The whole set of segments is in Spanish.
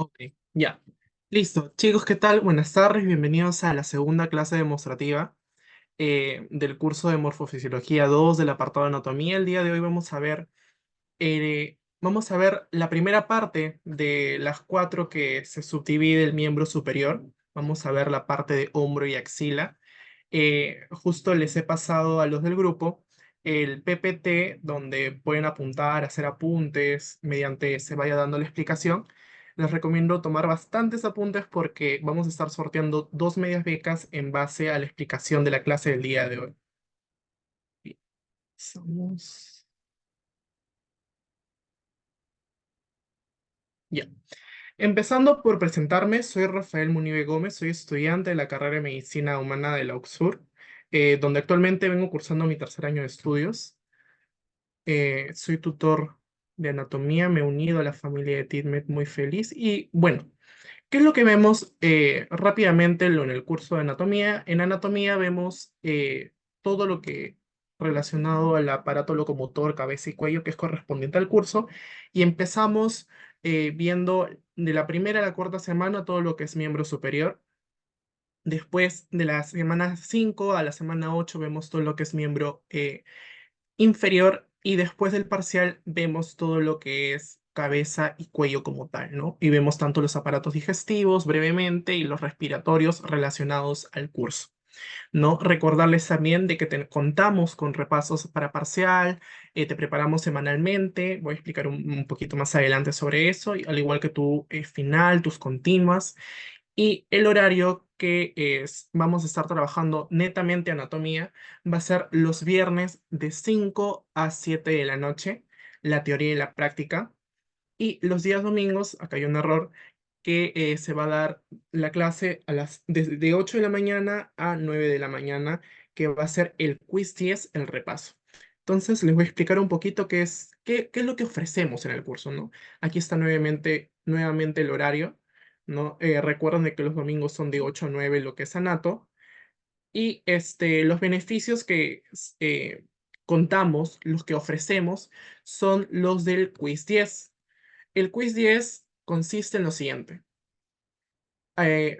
Ok, ya. Listo. Chicos, ¿qué tal? Buenas tardes, bienvenidos a la segunda clase demostrativa del curso de Morfofisiología 2 del apartado de Anatomía. El día de hoy vamos a ver la primera parte de las cuatro que se subdivide el miembro superior. Vamos a ver la parte de hombro y axila. Justo les he pasado a los del grupo el PPT donde pueden apuntar, hacer apuntes mediante se vaya dando la explicación. Les recomiendo tomar bastantes apuntes porque vamos a estar sorteando dos medias becas en base a la explicación de la clase del día de hoy. Bien, somos- Ya. Empezando por presentarme, soy Rafael Munive Gómez, soy estudiante de la carrera de Medicina Humana de la UXUR, donde actualmente vengo cursando mi tercer año de estudios. Soy tutor de anatomía, me he unido a la familia de TIDMED muy feliz. Y bueno, ¿qué es lo que vemos rápidamente en el curso de anatomía? En anatomía vemos todo lo que relacionado al aparato locomotor, cabeza y cuello, que es correspondiente al curso, y empezamos viendo de la primera a la cuarta semana todo lo que es miembro superior. Después de la semana 5 a la semana 8 vemos todo lo que es miembro inferior y después del parcial vemos todo lo que es cabeza y cuello como tal, ¿no? Y vemos tanto los aparatos digestivos brevemente y los respiratorios relacionados al curso, ¿no? Recordarles también de que contamos con repasos para parcial, te preparamos semanalmente, voy a explicar un poquito más adelante sobre eso, y al igual que tu final, tus continuas. Y el horario que vamos a estar trabajando netamente anatomía va a ser los viernes de 5 a 7 de la noche, la teoría y la práctica. Y los días domingos, acá hay un error, que se va a dar la clase de 8 de la mañana a 9 de la mañana, que va a ser el quiz 10, el repaso. Entonces les voy a explicar un poquito qué es lo que ofrecemos en el curso, ¿no? Aquí está nuevamente el horario, ¿no? Recuerden de que los domingos son de 8 a 9 lo que es anato. Y los beneficios que contamos, los que ofrecemos, son los del quiz 10. El quiz 10 consiste en lo siguiente.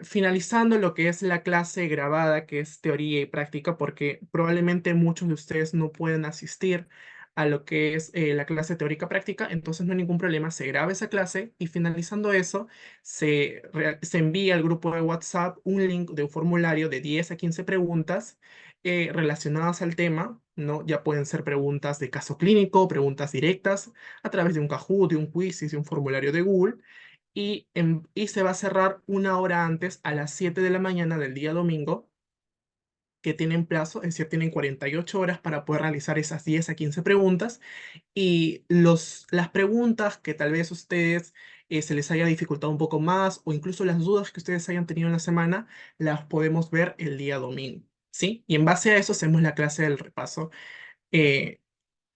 Finalizando lo que es la clase grabada, que es teoría y práctica, porque probablemente muchos de ustedes no pueden asistir a lo que es la clase teórica práctica, entonces no hay ningún problema, se graba esa clase y finalizando eso, se envía al grupo de WhatsApp un link de un formulario de 10 a 15 preguntas relacionadas al tema, ¿no? Ya pueden ser preguntas de caso clínico, preguntas directas, a través de un Kahoot, de un quiz y de un formulario de Google y se va a cerrar una hora antes, a las 7 de la mañana del día domingo, que tienen plazo, es decir, tienen 48 horas para poder realizar esas 10 a 15 preguntas. Y las preguntas que tal vez ustedes se les haya dificultado un poco más, o incluso las dudas que ustedes hayan tenido en la semana, las podemos ver el día domingo, ¿sí? Y en base a eso hacemos la clase del repaso. eh,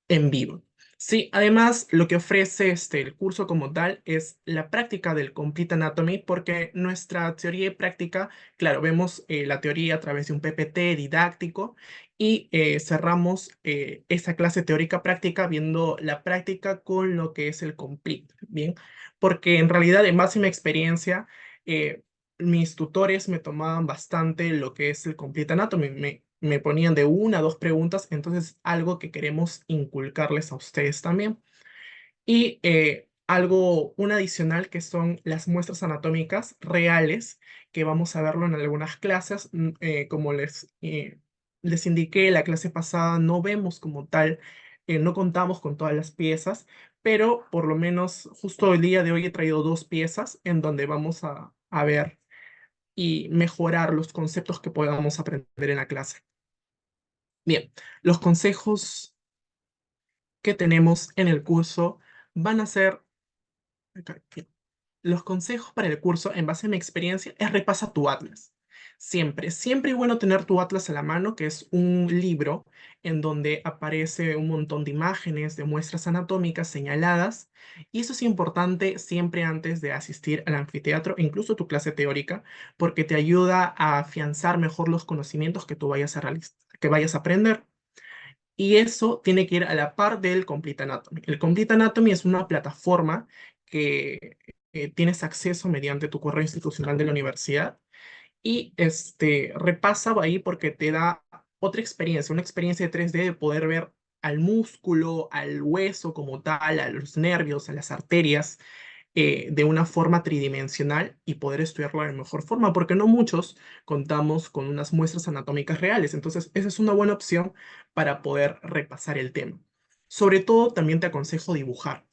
en vivo. Sí, además lo que ofrece el curso como tal es la práctica del Complete Anatomy, porque nuestra teoría y práctica, claro, vemos la teoría a través de un PPT didáctico y cerramos esa clase teórica práctica viendo la práctica con lo que es el Complete, ¿bien? Porque en realidad, en base a mi experiencia, eh, mis tutores me tomaban bastante lo que es el Complete Anatomy, me ponían de una a dos preguntas, entonces algo que queremos inculcarles a ustedes también. Y un adicional que son las muestras anatómicas reales, que vamos a verlo en algunas clases, como les indiqué la clase pasada, no vemos como tal, no contamos con todas las piezas, pero por lo menos justo el día de hoy he traído dos piezas en donde vamos a ver y mejorar los conceptos que podamos aprender en la clase. Bien, los consejos que tenemos en el curso van a ser, acá, bien. Los consejos para el curso, en base a mi experiencia, es repasa tu atlas. Siempre, siempre es bueno tener tu atlas a la mano, que es un libro en donde aparece un montón de imágenes, de muestras anatómicas señaladas, y eso es importante siempre antes de asistir al anfiteatro, incluso tu clase teórica, porque te ayuda a afianzar mejor los conocimientos que tú vayas a que vayas a aprender. Y eso tiene que ir a la par del Complete Anatomy. El Complete Anatomy es una plataforma que tienes acceso mediante tu correo institucional de la universidad y repasa ahí porque te da otra experiencia, una experiencia de 3D de poder ver al músculo, al hueso como tal, a los nervios, a las arterias, de una forma tridimensional y poder estudiarlo de mejor forma, porque no muchos contamos con unas muestras anatómicas reales. Entonces, esa es una buena opción para poder repasar el tema. Sobre todo, también te aconsejo dibujar.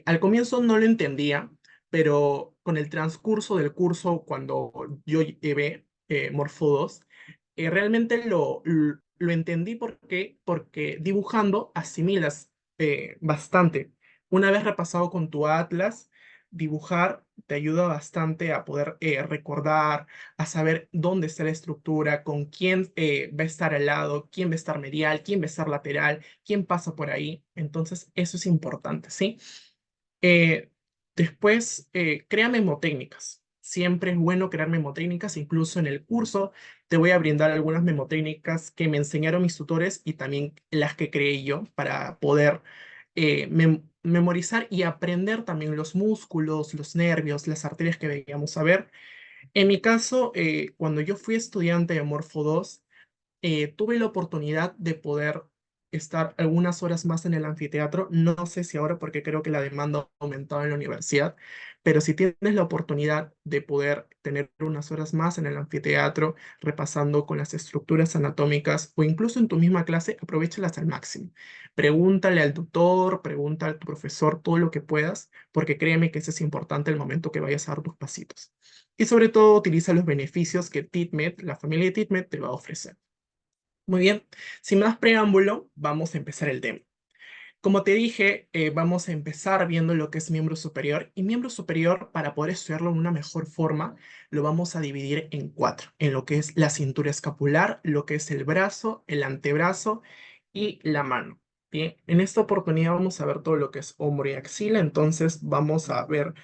Al comienzo no lo entendía, pero con el transcurso del curso, cuando yo llevé Morfo 2, realmente lo entendí porque dibujando asimilas bastante. Una vez repasado con tu atlas, dibujar te ayuda bastante a poder recordar, a saber dónde está la estructura, con quién va a estar al lado, quién va a estar medial, quién va a estar lateral, quién pasa por ahí. Entonces, eso es importante, ¿sí? Eh, Después, crea memotécnicas. Siempre es bueno crear memotécnicas, incluso en el curso te voy a brindar algunas memotécnicas que me enseñaron mis tutores y también las que creé yo para poder memorizar y aprender también los músculos, los nervios, las arterias que veíamos a ver. En mi caso, cuando yo fui estudiante de Morfo 2, tuve la oportunidad de poder estar algunas horas más en el anfiteatro. No sé si ahora porque creo que la demanda ha aumentado en la universidad, pero si tienes la oportunidad de poder tener unas horas más en el anfiteatro repasando con las estructuras anatómicas o incluso en tu misma clase, aprovéchalas al máximo. Pregúntale al tutor, pregúntale a tu profesor todo lo que puedas, porque créeme que eso es importante el momento que vayas a dar tus pasitos. Y sobre todo, utiliza los beneficios que TITMED, la familia de TITMED, te va a ofrecer. Muy bien, sin más preámbulo, vamos a empezar el tema. Como te dije, vamos a empezar viendo lo que es miembro superior y miembro superior, para poder estudiarlo de una mejor forma, lo vamos a dividir en cuatro, en lo que es la cintura escapular, lo que es el brazo, el antebrazo y la mano. Bien, en esta oportunidad vamos a ver todo lo que es hombro y axila, entonces vamos a ver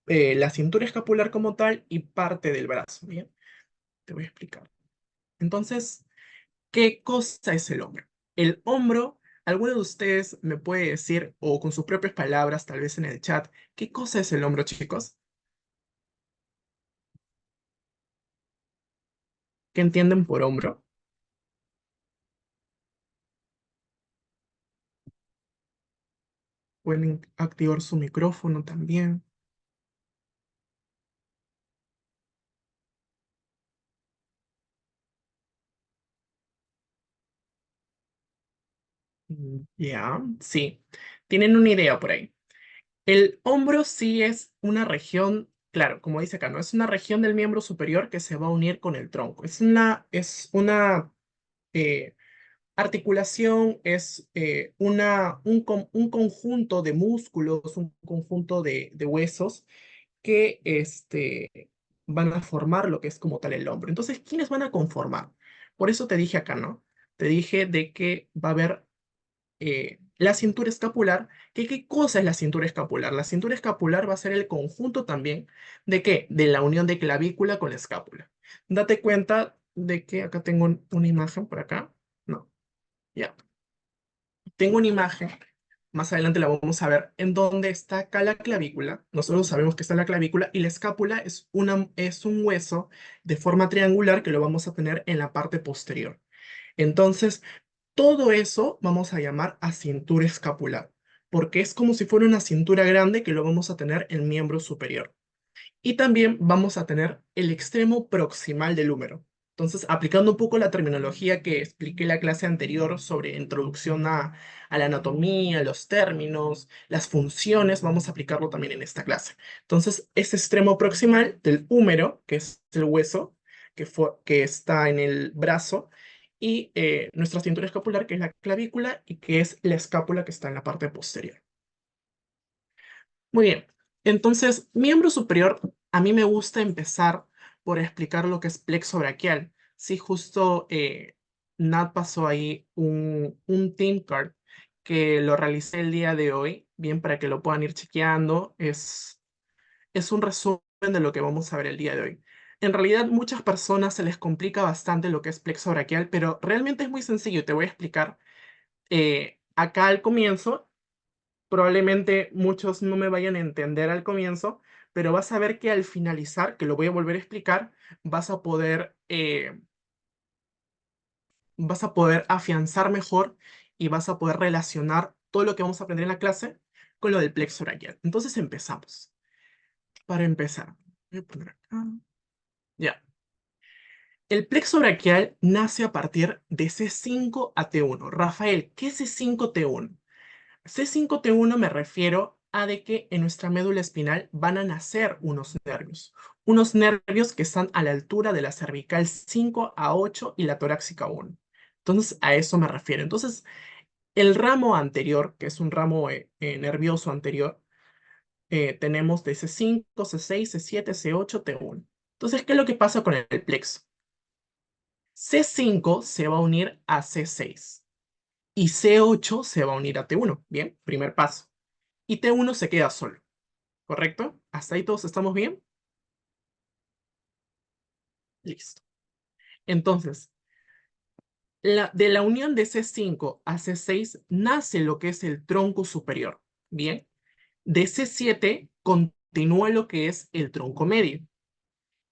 la cintura escapular como tal y parte del brazo. Bien, te voy a explicar. Entonces, ¿qué cosa es el hombro? El hombro, ¿alguno de ustedes me puede decir, o con sus propias palabras, tal vez en el chat, qué cosa es el hombro, chicos? ¿Qué entienden por hombro? Pueden activar su micrófono también. Ya, sí. Tienen una idea por ahí. El hombro sí es una región, claro, como dice acá, ¿no? Es una región del miembro superior que se va a unir con el tronco. Es una eh, articulación, es un conjunto de músculos, un conjunto de huesos que van a formar lo que es como tal el hombro. Entonces, ¿quiénes van a conformar? Por eso te dije acá, ¿no? Te dije de que va a haber la cintura escapular. ¿Qué cosa es la cintura escapular? La cintura escapular va a ser el conjunto también de qué? De la unión de clavícula con la escápula. Date cuenta de que acá tengo una imagen por acá. No, ya. Tengo una imagen, más adelante la vamos a ver, en donde está acá la clavícula. Nosotros sabemos que está la clavícula y la escápula es un hueso de forma triangular que lo vamos a tener en la parte posterior. Entonces, todo eso vamos a llamar a cintura escapular, porque es como si fuera una cintura grande que lo vamos a tener en miembro superior. Y también vamos a tener el extremo proximal del húmero. Entonces, aplicando un poco la terminología que expliqué en la clase anterior sobre introducción a la anatomía, los términos, las funciones, vamos a aplicarlo también en esta clase. Entonces, ese extremo proximal del húmero, que es el hueso que está en el brazo, y nuestra cintura escapular, que es la clavícula, y que es la escápula que está en la parte posterior. Muy bien. Entonces, miembro superior, a mí me gusta empezar por explicar lo que es plexo braquial. Sí, justo Nat pasó ahí un team card que lo realicé el día de hoy, bien para que lo puedan ir chequeando. Es un resumen de lo que vamos a ver el día de hoy. En realidad, muchas personas se les complica bastante lo que es plexo braquial, pero realmente es muy sencillo. Te voy a explicar acá al comienzo. Probablemente muchos no me vayan a entender al comienzo, pero vas a ver que al finalizar, que lo voy a volver a explicar, vas a poder afianzar mejor y vas a poder relacionar todo lo que vamos a aprender en la clase con lo del plexo braquial. Entonces empezamos. Para empezar, voy a poner acá. Ya. El plexo braquial nace a partir de C5 a T1. Rafael, ¿qué es C5-T1? C5-T1 me refiero a de que en nuestra médula espinal van a nacer unos nervios que están a la altura de la cervical 5 a 8 y la torácica 1. Entonces, a eso me refiero. Entonces, el ramo anterior, que es un ramo nervioso anterior, tenemos de C5, C6, C7, C8, T1. Entonces, ¿qué es lo que pasa con el plexo? C5 se va a unir a C6 y C8 se va a unir a T1. Bien, primer paso. Y T1 se queda solo, ¿correcto? ¿Hasta ahí todos estamos bien? Listo. Entonces, de la unión de C5 a C6 nace lo que es el tronco superior. Bien. De C7 continúa lo que es el tronco medio.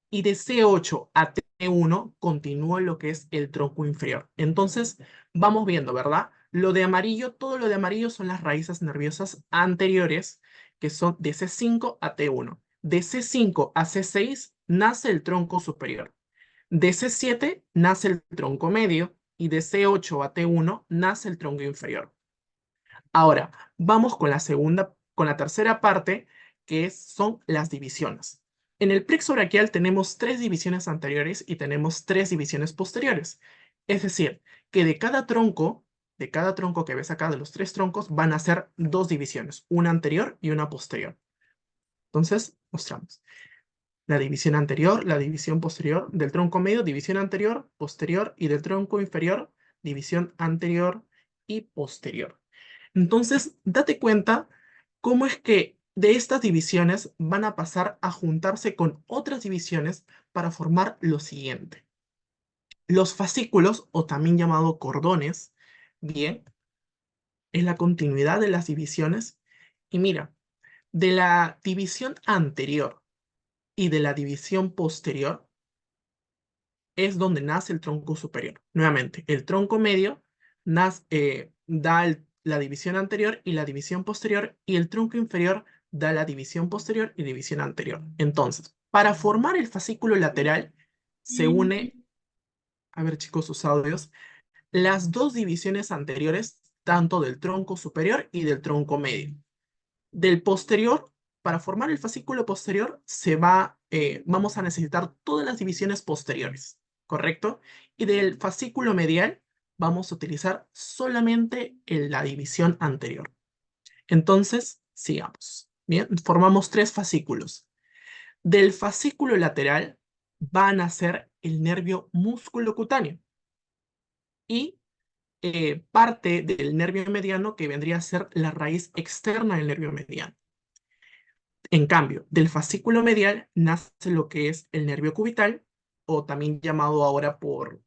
Y de C8 a T1 continúa lo que es el tronco inferior. Entonces, vamos viendo, ¿verdad? Lo de amarillo, todo lo de amarillo son las raíces nerviosas anteriores, que son de C5 a T1. De C5 a C6 nace el tronco superior. De C7 nace el tronco medio y de C8 a T1 nace el tronco inferior. Ahora, vamos con la tercera parte, son las divisiones. En el plexo braquial tenemos tres divisiones anteriores y tenemos tres divisiones posteriores. Es decir, que de cada tronco que ves acá, de los tres troncos, van a ser dos divisiones, una anterior y una posterior. Entonces, mostramos. La división anterior, la división posterior, del tronco medio, división anterior, posterior, y del tronco inferior, división anterior y posterior. Entonces, date cuenta cómo es que de estas divisiones van a pasar a juntarse con otras divisiones para formar lo siguiente. Los fascículos, o también llamado cordones, bien, es la continuidad de las divisiones. Y mira, de la división anterior y de la división posterior es donde nace el tronco superior. Nuevamente, el tronco medio da la división anterior y la división posterior, y el tronco inferior da la división posterior y división anterior. Entonces, para formar el fascículo lateral, se une, a ver chicos, sus audios, las dos divisiones anteriores, tanto del tronco superior y del tronco medio. Del posterior, para formar el fascículo posterior, vamos a necesitar todas las divisiones posteriores, ¿correcto? Y del fascículo medial, vamos a utilizar solamente la división anterior. Entonces, sigamos. Bien, formamos tres fascículos. Del fascículo lateral va a nacer el nervio musculocutáneo y parte del nervio mediano, que vendría a ser la raíz externa del nervio mediano. En cambio, del fascículo medial nace lo que es el nervio cubital, o también llamado ahora por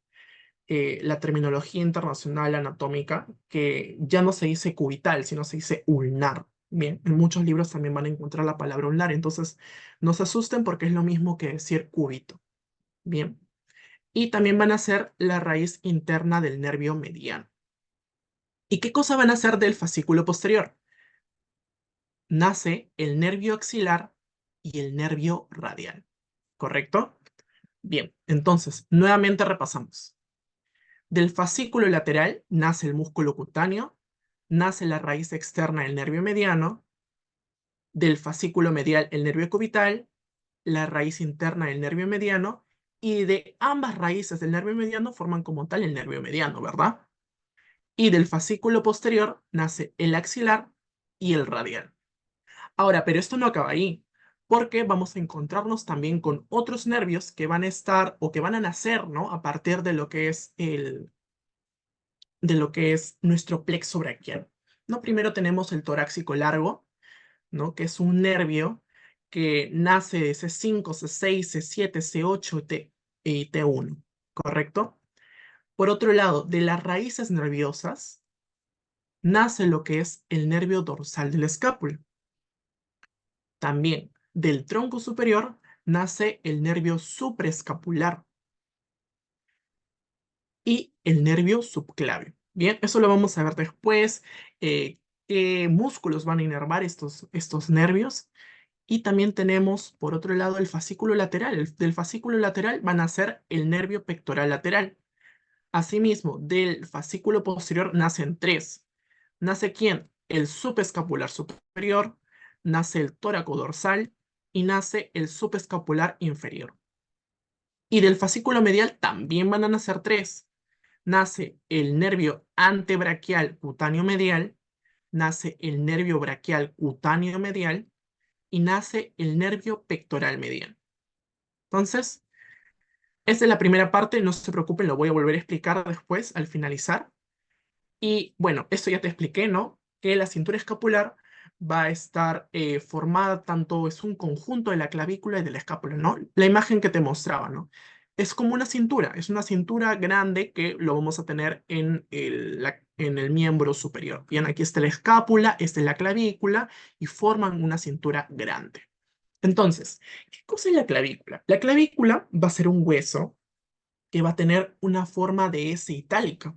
la terminología internacional anatómica, que ya no se dice cubital, sino se dice ulnar. Bien, en muchos libros también van a encontrar la palabra ulnar, entonces no se asusten porque es lo mismo que decir cúbito. Bien, y también van a ser la raíz interna del nervio mediano. ¿Y qué cosa van a hacer del fascículo posterior? Nace el nervio axilar y el nervio radial, ¿correcto? Bien, entonces, nuevamente repasamos. Del fascículo lateral nace el músculo cutáneo, nace la raíz externa del nervio mediano, del fascículo medial el nervio cubital, la raíz interna del nervio mediano, y de ambas raíces del nervio mediano forman como tal el nervio mediano, ¿verdad? Y del fascículo posterior nace el axilar y el radial. Ahora, pero esto no acaba ahí, porque vamos a encontrarnos también con otros nervios que van a estar o que van a nacer, ¿no? A partir de lo que es nuestro plexo braquial, ¿no? Primero tenemos el torácico largo, ¿no? Que es un nervio que nace de C5, C6, C7, C8 y T1, ¿correcto? Por otro lado, de las raíces nerviosas nace lo que es el nervio dorsal de la escápula. También del tronco superior nace el nervio supraescapular y el nervio subclavio. Bien, eso lo vamos a ver después, qué músculos van a inervar estos nervios. Y también tenemos, por otro lado, el fascículo lateral. Del fascículo lateral van a ser el nervio pectoral lateral. Asimismo, del fascículo posterior nacen tres. ¿Nace quién? El subescapular superior, nace el tóraco dorsal y nace el subescapular inferior. Y del fascículo medial también van a nacer tres. Nace el nervio antebraquial cutáneo medial, nace el nervio braquial cutáneo medial y nace el nervio pectoral medial. Entonces, esta es la primera parte, no se preocupen, lo voy a volver a explicar después al finalizar. Y bueno, esto ya te expliqué, ¿no? Que la cintura escapular va a estar formada tanto, es un conjunto de la clavícula y de la escápula, ¿no? La imagen que te mostraba, ¿no? Es como una cintura, es una cintura grande que lo vamos a tener en el miembro superior. Bien, aquí está la escápula, esta es la clavícula y forman una cintura grande. Entonces, ¿qué cosa es la clavícula? La clavícula va a ser un hueso que va a tener una forma de S itálica.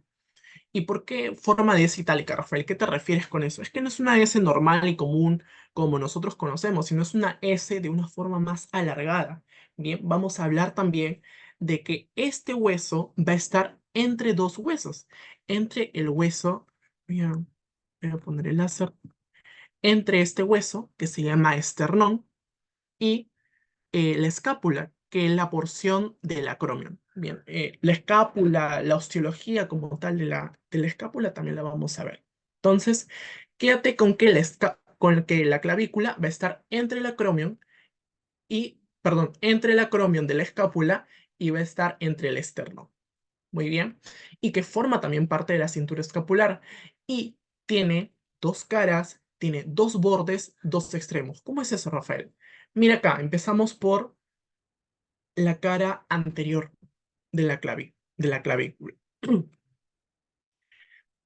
¿Y por qué forma de S itálica, Rafael? ¿Qué te refieres con eso? Es que no es una S normal y común como nosotros conocemos, sino es una S de una forma más alargada. Bien, vamos a hablar también de que este hueso va a estar entre dos huesos, entre el hueso, voy a, voy a poner el láser, entre este hueso que se llama esternón y la escápula, que es la porción del acromion. Bien, la escápula, la osteología como tal de la escápula también la vamos a ver. Entonces, quédate con que con que la clavícula va a estar entre el acromion perdón, entre el acromion de la escápula y va a estar entre el esternón. Muy bien. Y que forma también parte de la cintura escapular. Y tiene dos caras, tiene dos bordes, dos extremos. ¿Cómo es eso, Rafael? Mira acá, empezamos por la cara anterior de la clavícula.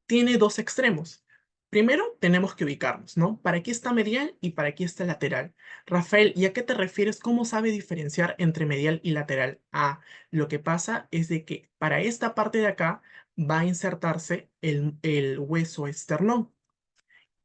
Tiene dos extremos. Primero tenemos que ubicarnos, ¿no? Para aquí está medial y para aquí está lateral. Rafael, ¿y a qué te refieres? ¿Cómo sabe diferenciar entre medial y lateral? Ah, lo que pasa es de que para esta parte de acá va a insertarse el hueso esternón.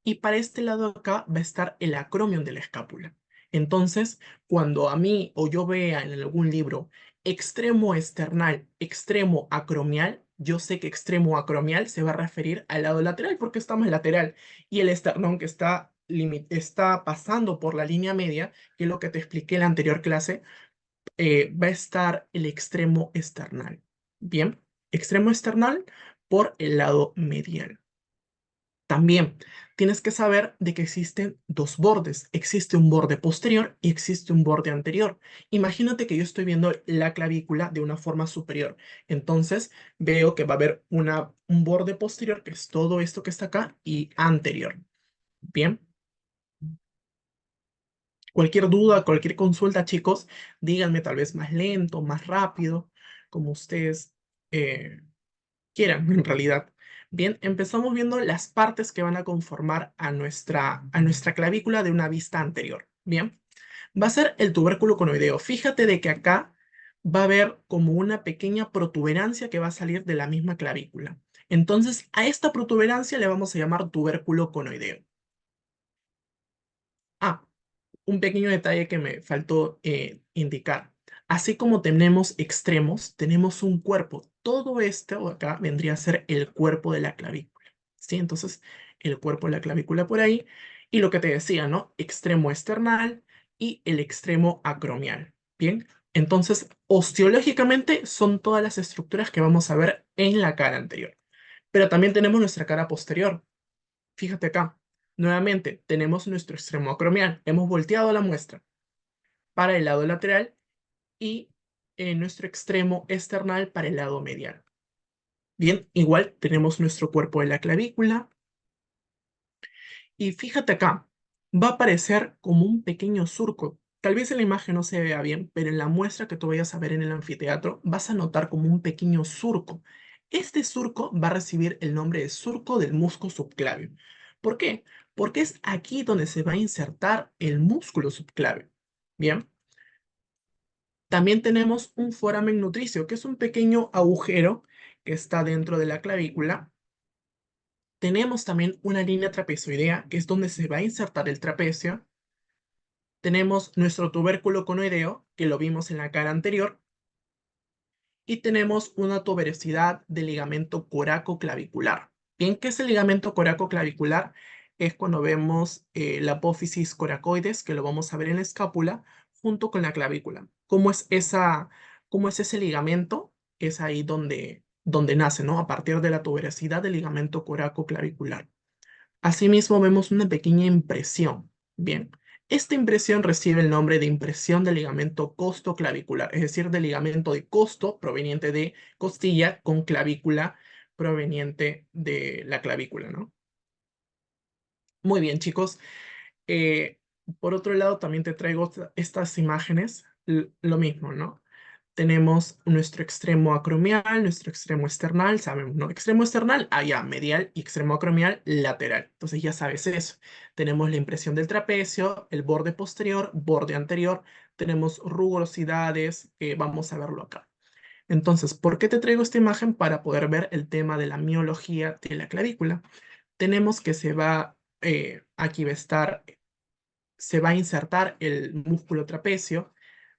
Y para este lado de acá va a estar el acromion de la escápula. Entonces, cuando a mí o yo vea en algún libro extremo esternal, extremo acromial, yo sé que extremo acromial se va a referir al lado lateral porque está más lateral. Y el esternón que está pasando por la línea media, que es lo que te expliqué en la anterior clase, va a estar el extremo esternal. Bien, extremo esternal por el lado medial. También tienes que saber de que existen dos bordes. Existe un borde posterior y existe un borde anterior. Imagínate que yo estoy viendo la clavícula de una forma superior. Entonces veo que va a haber un borde posterior, que es todo esto que está acá, y anterior. Bien. Cualquier duda, cualquier consulta, chicos, díganme tal vez más lento, más rápido, como ustedes eh, quieran, en realidad. Bien, empezamos viendo las partes que van a conformar a nuestra clavícula de una vista anterior. Bien, va a ser el tubérculo conoideo. Fíjate de que acá va a haber como una pequeña protuberancia que va a salir de la misma clavícula. Entonces, a esta protuberancia le vamos a llamar tubérculo conoideo. Ah, un pequeño detalle que me faltó indicar. Así como tenemos extremos, tenemos un cuerpo. Todo esto acá vendría a ser el cuerpo de la clavícula. ¿Sí? Entonces, el cuerpo de la clavícula por ahí. Y lo que te decía, ¿no? Extremo esternal y el extremo acromial. Bien. Entonces, osteológicamente son todas las estructuras que vamos a ver en la cara anterior. Pero también tenemos nuestra cara posterior. Fíjate acá. Nuevamente, tenemos nuestro extremo acromial. Hemos volteado la muestra para el lado lateral y nuestro extremo external para el lado medial. Bien, igual tenemos nuestro cuerpo de la clavícula. Y fíjate acá, va a aparecer como un pequeño surco. Tal vez en la imagen no se vea bien, pero en la muestra que tú vayas a ver en el anfiteatro vas a notar como un pequeño surco. Este surco va a recibir el nombre de surco del músculo subclavio. ¿Por qué? Porque es aquí donde se va a insertar el músculo subclavio. Bien. También tenemos un foramen nutricio, que es un pequeño agujero que está dentro de la clavícula. Tenemos también una línea trapezoidea, que es donde se va a insertar el trapecio. Tenemos nuestro tubérculo conoideo, que lo vimos en la cara anterior. Y tenemos una tuberosidad del ligamento coracoclavicular. Bien, ¿qué es el ligamento coracoclavicular? Es cuando vemos la apófisis coracoides, que lo vamos a ver en la escápula, junto con la clavícula. Cómo es ese ligamento? Es ahí donde nace, ¿no? A partir de la tuberosidad del ligamento coracoclavicular. Asimismo, vemos una pequeña impresión. Bien, esta impresión recibe el nombre de impresión del ligamento costoclavicular, es decir, del ligamento de costo proveniente de costilla con clavícula proveniente de la clavícula, ¿no? Muy bien, chicos. Eh, por otro lado, también te traigo estas imágenes, lo mismo, ¿no? Tenemos nuestro extremo acromial, nuestro extremo esternal, sabemos, ¿no? Extremo esternal, allá, medial, y extremo acromial, lateral. Entonces ya sabes eso. Tenemos la impresión del trapecio, el borde posterior, borde anterior, tenemos rugosidades, vamos a verlo acá. Entonces, ¿por qué te traigo esta imagen? Para poder ver el tema de la miología de la clavícula. Tenemos que aquí va a estar, se va a insertar el músculo trapecio.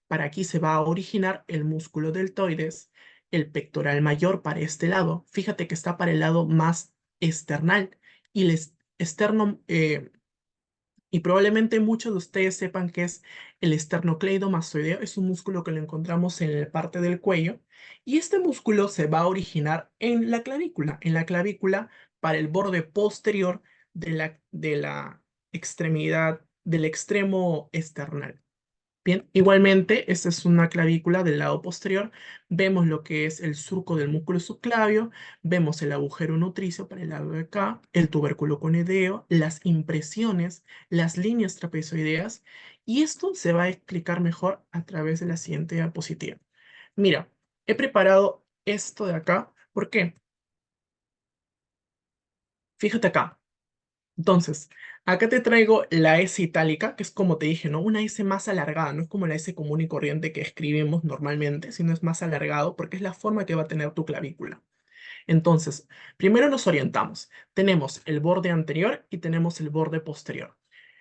Para aquí se va a originar el músculo deltoides, el pectoral mayor para este lado. Fíjate que está para el lado más esternal y el externo, y probablemente muchos de ustedes sepan que es el esternocleidomastoideo. Es un músculo que lo encontramos en la parte del cuello y este músculo se va a originar en la clavícula para el borde posterior de la extremidad, del extremo esternal. Bien, igualmente, esta es una clavícula del lado posterior. Vemos lo que es el surco del músculo subclavio, vemos el agujero nutricio para el lado de acá, el tubérculo conideo, las impresiones, las líneas trapezoideas, y esto se va a explicar mejor a través de la siguiente diapositiva. Mira, he preparado esto de acá. ¿Por qué? Fíjate acá. Entonces, acá te traigo la S itálica, que es como te dije, ¿no? Una S más alargada, no es como la S común y corriente que escribimos normalmente, sino es más alargado porque es la forma que va a tener tu clavícula. Entonces, primero nos orientamos. Tenemos el borde anterior y tenemos el borde posterior.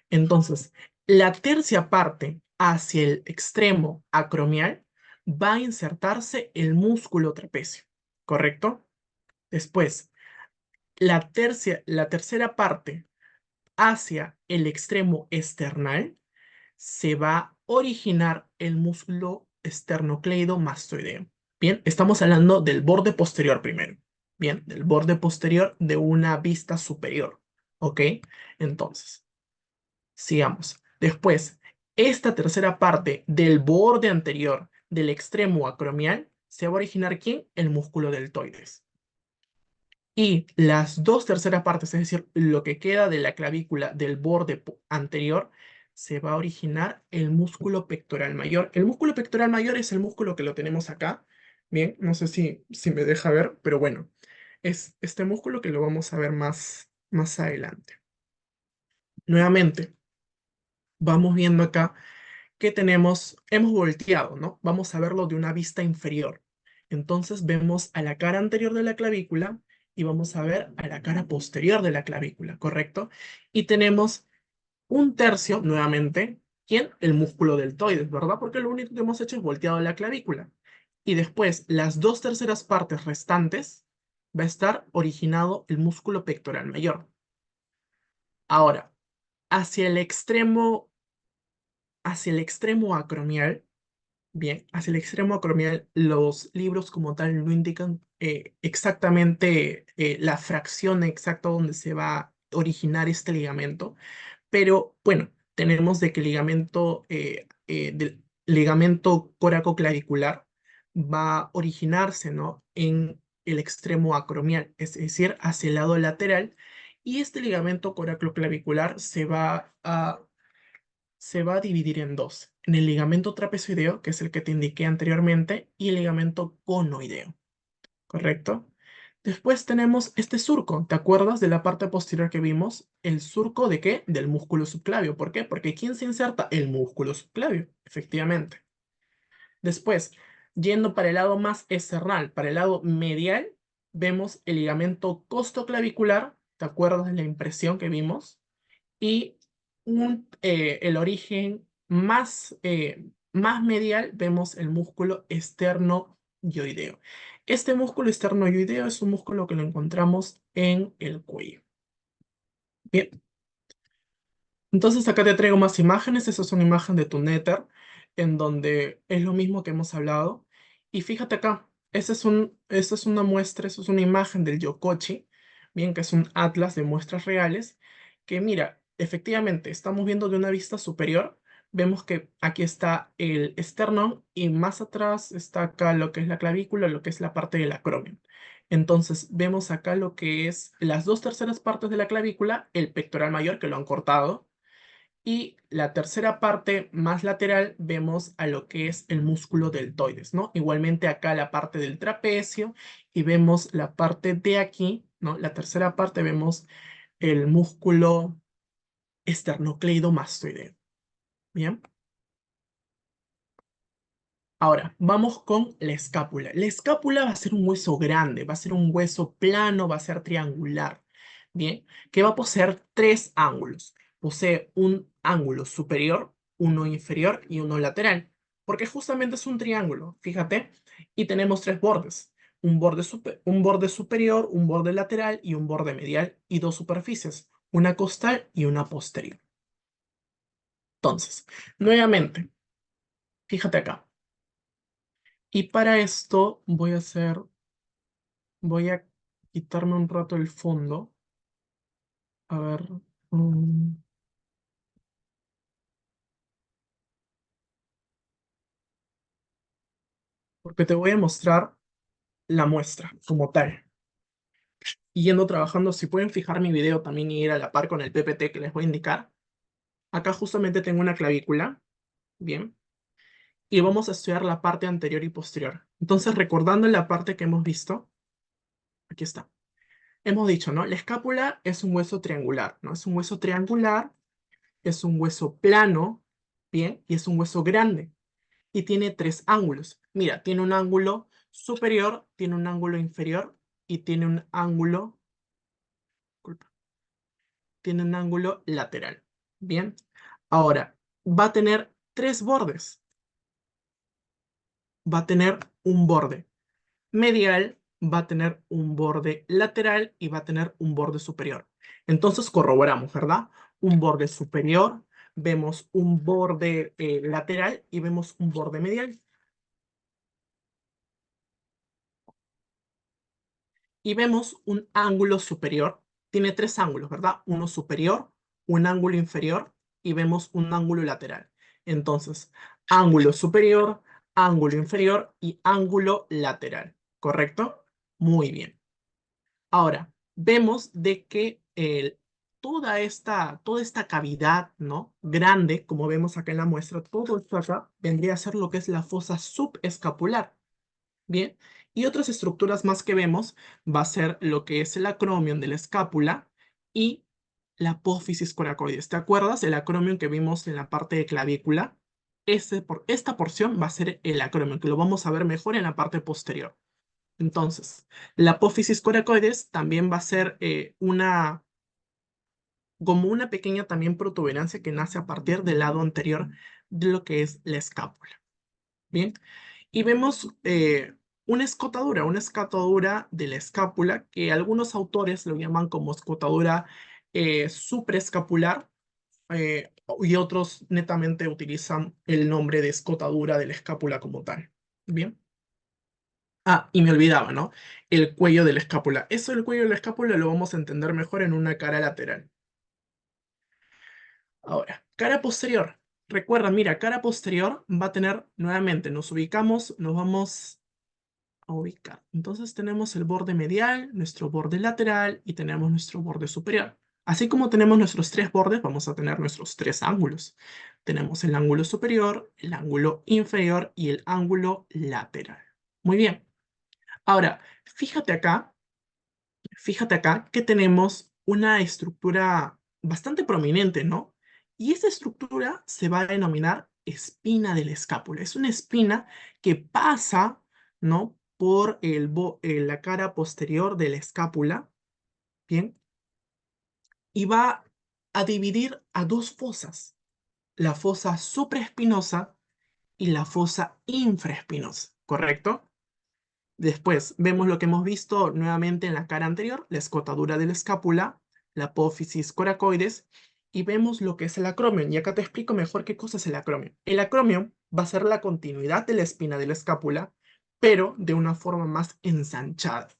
Entonces, la tercia parte hacia el extremo acromial va a insertarse el músculo trapecio, ¿correcto? Después, la tercera parte hacia el extremo esternal, se va a originar el músculo esternocleidomastoideo. Bien, estamos hablando del borde posterior primero. Bien, del borde posterior de una vista superior. ¿Ok? Entonces, sigamos. Después, esta tercera parte del borde anterior del extremo acromial se va a originar ¿quién? El músculo deltoides. Y las dos terceras partes, es decir, lo que queda de la clavícula del borde anterior, se va a originar el músculo pectoral mayor. El músculo pectoral mayor es el músculo que lo tenemos acá. Bien, no sé si me deja ver, pero bueno, es este músculo que lo vamos a ver más adelante. Nuevamente, vamos viendo acá que hemos volteado, ¿no? Vamos a verlo de una vista inferior. Entonces vemos a la cara anterior de la clavícula y vamos a ver a la cara posterior de la clavícula, ¿correcto? Y tenemos un tercio, nuevamente, ¿quién? El músculo deltoides, ¿verdad? Porque lo único que hemos hecho es volteado la clavícula. Y después, las dos terceras partes restantes, va a estar originado el músculo pectoral mayor. Ahora, hacia el extremo, hacia el extremo acromial. Bien, hacia el extremo acromial, los libros como tal no indican exactamente la fracción exacta donde se va a originar este ligamento, pero bueno, tenemos de que el del ligamento coracoclavicular va a originarse, ¿no? En el extremo acromial, es decir, hacia el lado lateral, y este ligamento coracoclavicular se va a dividir en dos, en el ligamento trapezoideo, que es el que te indiqué anteriormente, y el ligamento conoideo, ¿correcto? Después tenemos este surco. ¿Te acuerdas de la parte posterior que vimos? ¿El surco de qué? Del músculo subclavio. ¿Por qué? Porque ¿quién se inserta? El músculo subclavio, efectivamente. Después, yendo para el lado más external, para el lado medial, vemos el ligamento costoclavicular. ¿Te acuerdas de la impresión que vimos? Y el origen más medial, vemos el músculo esternoyoideo. Este músculo esternoyoideo es un músculo que lo encontramos en el cuello. Bien. Entonces acá te traigo más imágenes. Esa es una imagen de tu Nether, en donde es lo mismo que hemos hablado. Y fíjate acá, esa es una muestra, esa es una imagen del Yokochi, bien, que es un atlas de muestras reales, que mira, efectivamente, estamos viendo de una vista superior. Vemos que aquí está el esternón y más atrás está acá lo que es la clavícula, lo que es la parte del acromion. Entonces vemos acá lo que es las dos terceras partes de la clavícula, el pectoral mayor que lo han cortado, y la tercera parte más lateral vemos a lo que es el músculo deltoides, ¿no? Igualmente acá la parte del trapecio y vemos la parte de aquí, ¿no? La tercera parte vemos el músculo esternocleidomastoideo. Bien. Ahora, vamos con la escápula. La escápula va a ser un hueso grande, va a ser un hueso plano, va a ser triangular, ¿bien? Que va a poseer tres ángulos. Posee un ángulo superior, uno inferior y uno lateral, porque justamente es un triángulo, fíjate, y tenemos tres bordes. Un borde superior, un borde lateral y un borde medial, y dos superficies, una costal y una posterior. Entonces, nuevamente, fíjate acá. Y para esto voy a quitarme un rato el fondo. A ver, mm, porque te voy a mostrar la muestra como tal. Y yendo trabajando, si pueden fijar mi video también y ir a la par con el PPT que les voy a indicar. Acá justamente tengo una clavícula, bien, y vamos a estudiar la parte anterior y posterior. Entonces, recordando la parte que hemos visto, aquí está. Hemos dicho, ¿no? La escápula es un hueso triangular, ¿no? Es un hueso triangular, es un hueso plano, bien, y es un hueso grande. Y tiene tres ángulos. Mira, tiene un ángulo superior, tiene un ángulo inferior y disculpa, tiene un ángulo lateral. Bien, ahora va a tener tres bordes. Va a tener un borde medial, va a tener un borde lateral y va a tener un borde superior. Entonces corroboramos, ¿verdad? Un borde superior, vemos un borde lateral y vemos un borde medial. Y vemos un ángulo superior. Tiene tres ángulos, ¿verdad? Uno superior, un ángulo inferior y vemos un ángulo lateral. Entonces, ángulo superior, ángulo inferior y ángulo lateral. ¿Correcto? Muy bien. Ahora, vemos de que toda esta cavidad, ¿no? Grande, como vemos acá en la muestra, todo esto acá vendría a ser lo que es la fosa subescapular. Bien, y otras estructuras más que vemos va a ser lo que es el acromion de la escápula y la apófisis coracoides. ¿Te acuerdas? El acromion que vimos en la parte de clavícula. Esta porción va a ser el acromion, que lo vamos a ver mejor en la parte posterior. Entonces, la apófisis coracoides también va a ser como una pequeña también protuberancia que nace a partir del lado anterior de lo que es la escápula. Bien, y vemos una escotadura de la escápula que algunos autores lo llaman como escotadura supraescapular y otros netamente utilizan el nombre de escotadura de la escápula como tal. Bien. Ah, y me olvidaba, ¿no? El cuello de la escápula. Eso del cuello de la escápula lo vamos a entender mejor en una cara lateral. Ahora, cara posterior. Recuerda, mira, cara posterior va a tener nuevamente, nos ubicamos, nos vamos a ubicar. Entonces tenemos el borde medial, nuestro borde lateral y tenemos nuestro borde superior. Así como tenemos nuestros tres bordes, vamos a tener nuestros tres ángulos. Tenemos el ángulo superior, el ángulo inferior y el ángulo lateral. Muy bien. Ahora, fíjate acá Fíjate acá que tenemos una estructura bastante prominente, ¿no? Y esta estructura se va a denominar espina de la escápula. Es una espina que pasa, ¿no? Por la cara posterior de la escápula, ¿bien? Y va a dividir a dos fosas, la fosa supraespinosa y la fosa infraespinosa, ¿correcto? Después vemos lo que hemos visto nuevamente en la cara anterior, la escotadura de la escápula, la apófisis coracoides, y vemos lo que es el acromion. Y acá te explico mejor qué cosa es el acromion. El acromion va a ser la continuidad de la espina de la escápula, pero de una forma más ensanchada.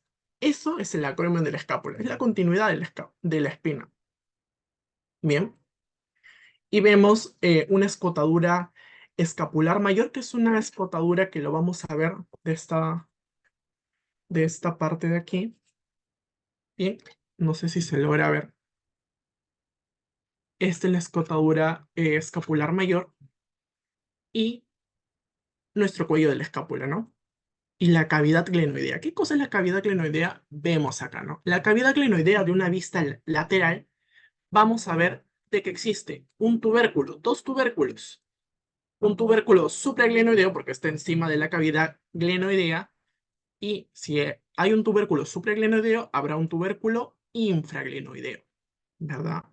Eso es el acromion de la escápula, es la continuidad de la espina. Bien, y vemos una escotadura escapular mayor, que es una escotadura que lo vamos a ver de esta parte de aquí. Bien, no sé si se logra ver. Esta es la escotadura escapular mayor y nuestro cuello de la escápula, ¿no? Y la cavidad glenoidea. ¿Qué cosa es la cavidad glenoidea? Vemos acá, ¿no? La cavidad glenoidea de una vista lateral, vamos a ver de que existe un tubérculo, dos tubérculos. Un tubérculo supraglenoideo, porque está encima de la cavidad glenoidea, y si hay un tubérculo supraglenoideo, habrá un tubérculo infraglenoideo, ¿verdad?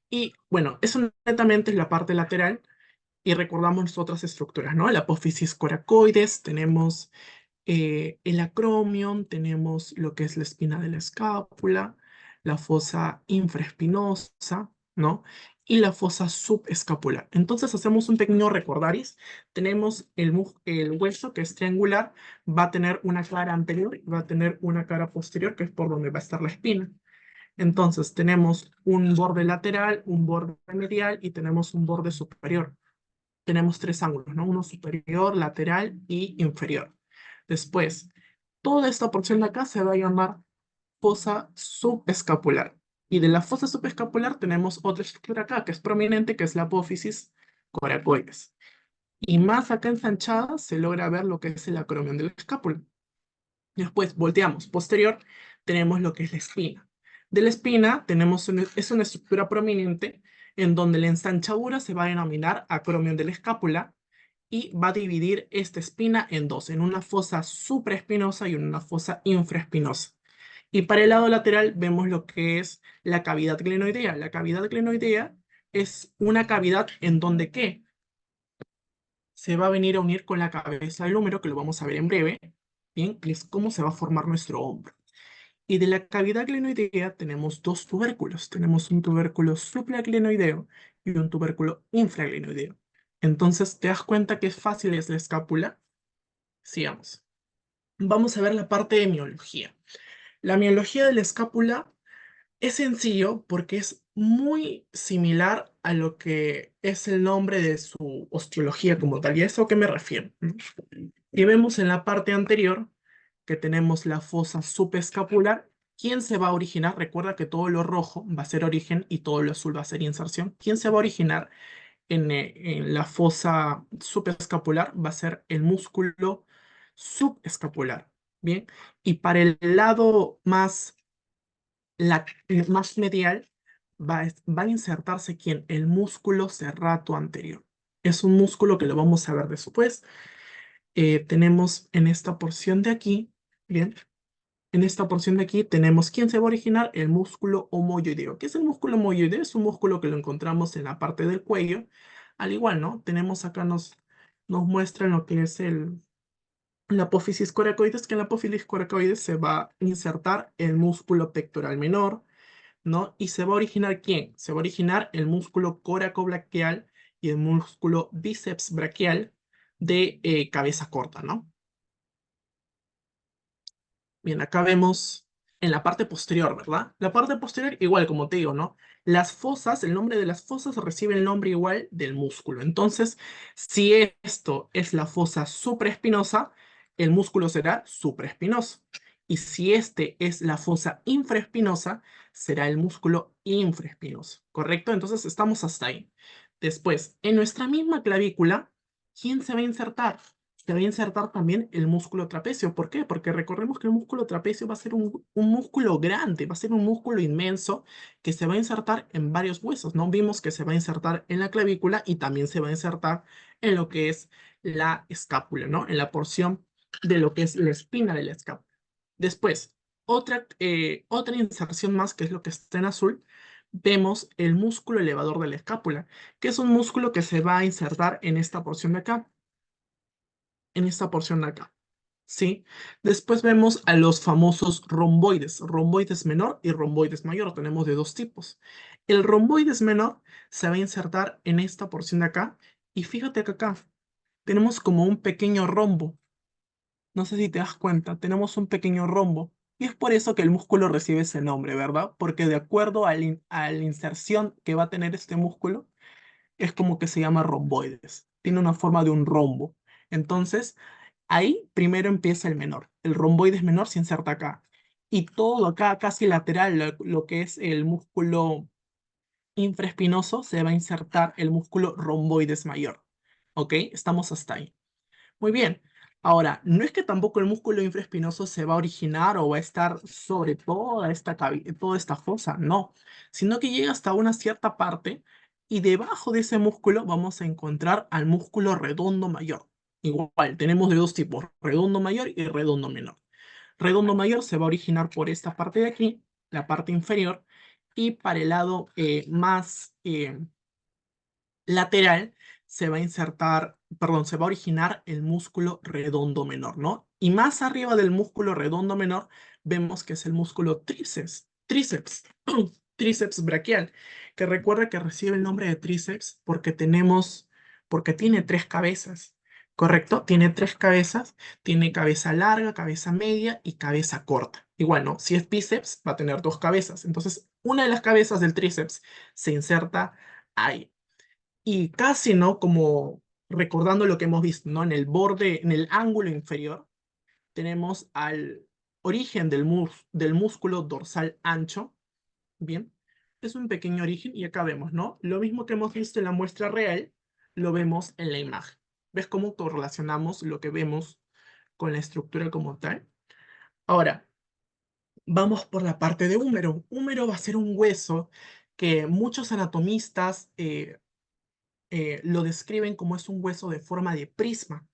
Y bueno, eso netamente es la parte lateral y recordamos otras estructuras, ¿no? La apófisis coracoides, tenemos el acromion, tenemos lo que es la espina de la escápula, la fosa infraespinosa, ¿no? Y la fosa subescapular. Entonces hacemos un pequeño recordaris. Tenemos el hueso que es triangular, va a tener una cara anterior y va a tener una cara posterior, que es por donde va a estar la espina. Entonces tenemos un borde lateral, un borde medial y tenemos un borde superior. Tenemos tres ángulos, ¿no? Uno superior, lateral y inferior. Después, toda esta porción de acá se va a llamar fosa subescapular. Y de la fosa subescapular tenemos otra estructura acá que es prominente, que es la apófisis coracoides. Y más acá ensanchada se logra ver lo que es el acromion de la escápula. Después volteamos. Posterior tenemos lo que es la espina. De la espina es una estructura prominente en donde la ensanchadura se va a denominar acromion de la escápula y va a dividir esta espina en dos, en una fosa supraespinosa y en una fosa infraespinosa. Y para el lado lateral vemos lo que es la cavidad glenoidea. La cavidad glenoidea es una cavidad en donde ¿qué? Se va a venir a unir con la cabeza del húmero, que lo vamos a ver en breve, ¿bien? Y es cómo se va a formar nuestro hombro. Y de la cavidad glenoidea tenemos dos tubérculos. Tenemos un tubérculo supraglenoideo y un tubérculo infraglenoideo. Entonces, ¿te das cuenta que es fácil es la escápula? Sigamos. Vamos a ver la parte de miología. La miología de la escápula es sencillo porque es muy similar a lo que es el nombre de su osteología como tal. ¿Y a eso a qué me refiero? ¿No? Y vemos en la parte anterior que tenemos la fosa subescapular. ¿Quién se va a originar? Recuerda que todo lo rojo va a ser origen y todo lo azul va a ser inserción. ¿Quién se va a originar en la fosa subescapular? Va a ser el músculo subescapular. Bien. Y para el lado más medial va a insertarse ¿quién? El músculo serrato anterior. Es un músculo que lo vamos a ver después. Tenemos en esta porción de aquí, bien, en esta porción de aquí tenemos quién se va a originar, el músculo homoyoideo. ¿Qué es el músculo homoyoideo? Es un músculo que lo encontramos en la parte del cuello. Al igual, ¿no? Tenemos acá, nos muestran lo que es la apófisis coracoides, que en la apófisis coracoides se va a insertar el músculo pectoral menor, ¿no? Y se va a originar ¿quién? Se va a originar el músculo coracobraquial y el músculo bíceps braquial de cabeza corta, ¿no? Bien, acá vemos en la parte posterior, ¿verdad? La parte posterior, igual, como te digo, ¿no? Las fosas, el nombre de las fosas recibe el nombre igual del músculo. Entonces, si esto es la fosa supraespinosa, el músculo será supraespinoso. Y si este es la fosa infraespinosa, será el músculo infraespinoso. ¿Correcto? Entonces, estamos hasta ahí. Después, en nuestra misma clavícula, ¿quién se va a insertar? se va a insertar también el músculo trapecio. ¿Por qué? Porque recordemos que el músculo trapecio va a ser un músculo grande, va a ser un músculo inmenso que se va a insertar en varios huesos, ¿no? Vimos que se va a insertar en la clavícula y también se va a insertar en lo que es la escápula, ¿no? En la porción de lo que es la espina de la escápula. Después, otra inserción más, que es lo que está en azul, vemos el músculo elevador de la escápula, que es un músculo que se va a insertar en esta porción de acá, en esta porción de acá. ¿Sí? Después vemos a los famosos romboides, romboides menor y romboides mayor. Tenemos de dos tipos. El romboides menor se va a insertar en esta porción de acá y fíjate que acá tenemos como un pequeño rombo. No sé si te das cuenta, tenemos un pequeño rombo. Y es por eso que el músculo recibe ese nombre, ¿verdad? Porque de acuerdo a la inserción que va a tener este músculo, es como que se llama romboides. Tiene una forma de un rombo. Entonces, ahí primero empieza el menor. El romboides menor se inserta acá. Y todo acá, casi lateral, lo que es el músculo infraespinoso, se va a insertar el músculo romboides mayor. ¿Ok? Estamos hasta ahí. Muy bien. Ahora, no es que tampoco el músculo infraespinoso se va a originar o va a estar sobre toda esta fosa, no, sino que llega hasta una cierta parte y debajo de ese músculo vamos a encontrar al músculo redondo mayor. Igual, tenemos de dos tipos, redondo mayor y redondo menor. Redondo mayor se va a originar por esta parte de aquí, la parte inferior, y para el lado más lateral se va a insertar, perdón, se va a originar el músculo redondo menor, ¿no? Y más arriba del músculo redondo menor vemos que es el músculo tríceps braquial, que recuerda que recibe el nombre de tríceps porque tiene tres cabezas, ¿correcto? Tiene tres cabezas, tiene cabeza larga, cabeza media y cabeza corta. Igual, ¿no? Si es bíceps, va a tener dos cabezas. Entonces, una de las cabezas del tríceps se inserta ahí. Y casi, ¿no? Como recordando lo que hemos visto, ¿no? En el borde, en el ángulo inferior, tenemos al origen del músculo dorsal ancho, ¿bien? Es un pequeño origen y acá vemos, ¿no? Lo mismo que hemos visto en la muestra real, lo vemos en la imagen. ¿Ves cómo correlacionamos lo que vemos con la estructura como tal? Ahora, vamos por la parte de húmero. Húmero va a ser un hueso que muchos anatomistas lo describen como es un hueso de forma de prisma.